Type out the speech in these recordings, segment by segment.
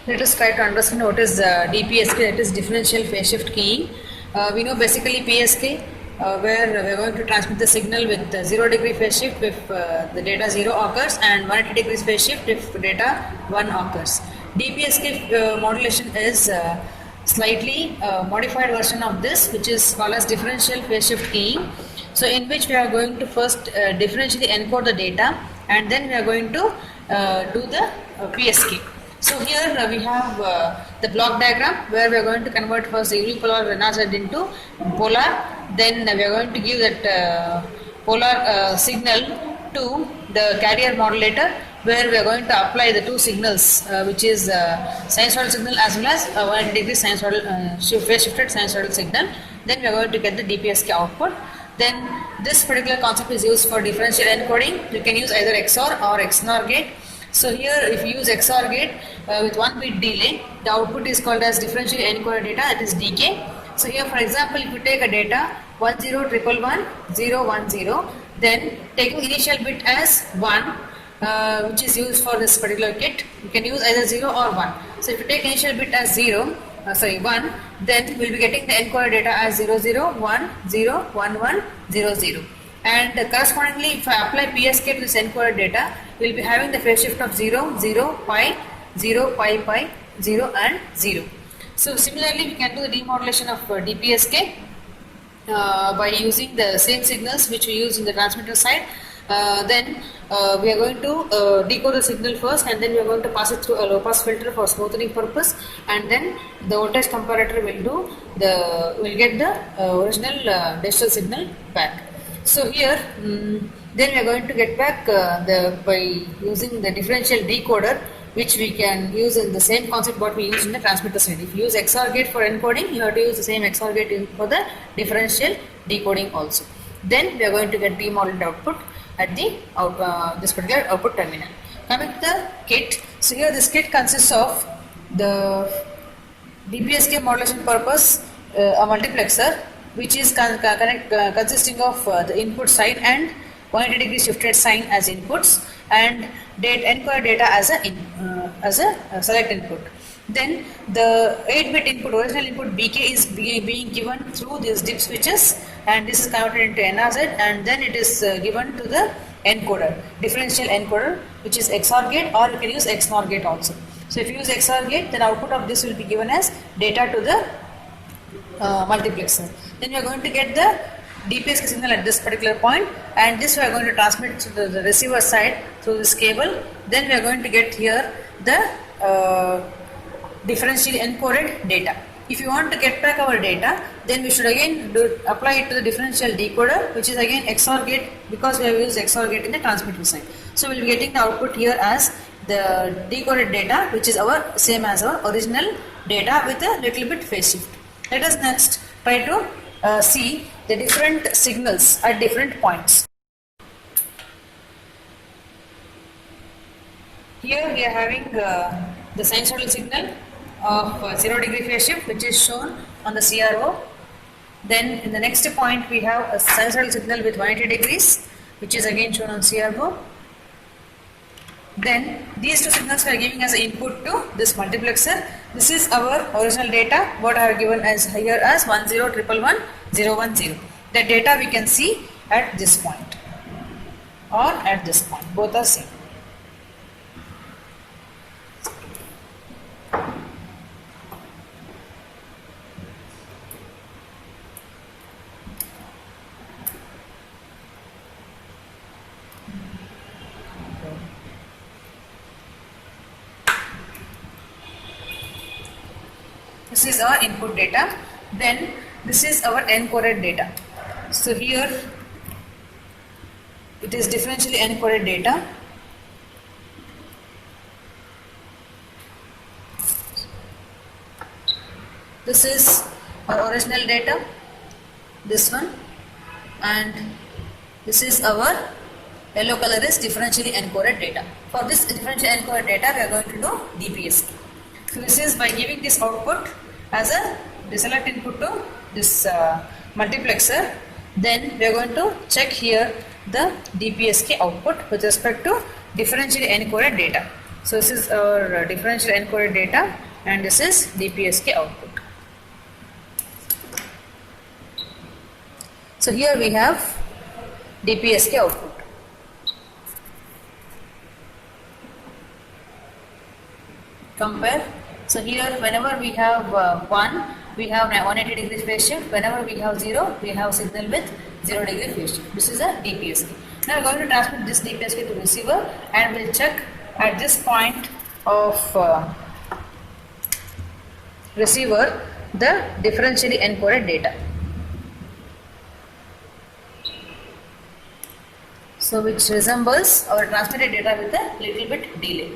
Let us try to understand what is DPSK, that is differential phase shift keying. We know basically PSK, where we are going to transmit the signal with 0 degree phase shift if the data 0 occurs, and 180 degrees phase shift if data 1 occurs. DPSK modulation is slightly modified version of this, which is called as differential phase shift keying. So in which we are going to first differentially encode the data, and then we are going to do the PSK. So here we have the block diagram where we are going to convert first the unipolar NRZ into polar. Then we are going to give that polar signal to the carrier modulator, where we are going to apply the two signals, which is sinusoidal signal as well as 180 degree sinusoidal phase shifted sinusoidal signal. Then we are going to get the DPSK output. Then this particular concept is used for differential encoding. You can use either XOR or XNOR gate. So here if you use XOR gate with 1 bit delay, the output is called as differentially encoded data, that is DK. So here for example, if you take a data 10111010, then taking initial bit as 1, which is used for this particular kit, you can use either 0 or 1. So if you take initial bit as 1, then we'll be getting the encoded data as 00101100. And correspondingly, if I apply PSK to this encoded data, we will be having the phase shift of 0, 0, pi, 0, pi, pi, 0 and 0. So similarly, we can do the demodulation of DPSK by using the same signals which we use in the transmitter side. Then we are going to decode the signal first, and then we are going to pass it through a low pass filter for smoothing purpose, and then the voltage comparator will get the original digital signal back. So here then we are going to get back by using the differential decoder, which we can use in the same concept what we use in the transmitter side. If you use XOR gate for encoding, you have to use the same XOR gate for the differential decoding also. Then we are going to get demodeled output at the this particular output terminal. Coming to the kit, so here this kit consists of the DPSK modulation purpose, a multiplexer, which is consisting of the input side and 180 degree shifted sign as inputs, and encoded data as a select input. Then the 8-bit input, original input BK, is being given through these dip switches, and this is converted into NRZ, and then it is given to the encoder, differential encoder, which is XOR gate, or you can use XNOR gate also. So if you use XOR gate, then output of this will be given as data to the multiplexer. Then we are going to get the DPSK signal at this particular point, and this we are going to transmit to the receiver side through this cable. Then we are going to get here the differentially encoded data. If you want to get back our data, then we should again apply it to the differential decoder, which is again XOR gate, because we have used XOR gate in the transmitter side. So we will be getting the output here as the decoded data, which is same as our original data with a little bit phase shift. Let us next try to see the different signals at different points. Here we are having the sinusoidal signal of 0 degree phase shift, which is shown on the CRO. Then in the next point we have a sinusoidal signal with 180 degrees, which is again shown on CRO. Then these two signals we are giving as input to this multiplexer. This is our original data, what I have given as here as 10111010. The data we can see at this point or at this point, both are same. This is our input data. Then this is our encoded data. So here it is differentially encoded data. This is our original data, this one, and this is our yellow color is differentially encoded data. For this differentially encoded data, we are going to do DPSK. So this is by giving this output as a select input to this multiplexer. Then we are going to check here the DPSK output with respect to differentially encoded data. So this is our differential encoded data, and this is DPSK output. So here we have DPSK output. Compare. So here whenever we have 1, we have 180 degree phase shift. Whenever we have 0, we have signal with 0 degree phase shift. This is a DPSK. Now we are going to transmit this DPSK to receiver, and we'll check at this point of receiver the differentially encoded data. So which resembles our transmitted data with a little bit delay.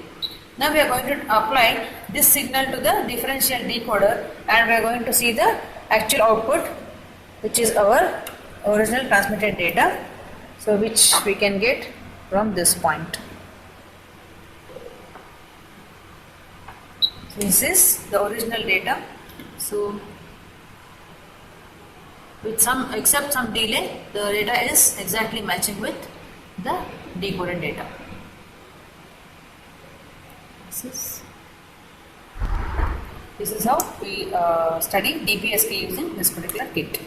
Now we are going to apply this signal to the differential decoder, and we are going to see the actual output, which is our original transmitted data, so which we can get from this point. So this is the original data. So with some, except some delay, the data is exactly matching with the decoded data. This is how we study DPSK using this particular kit.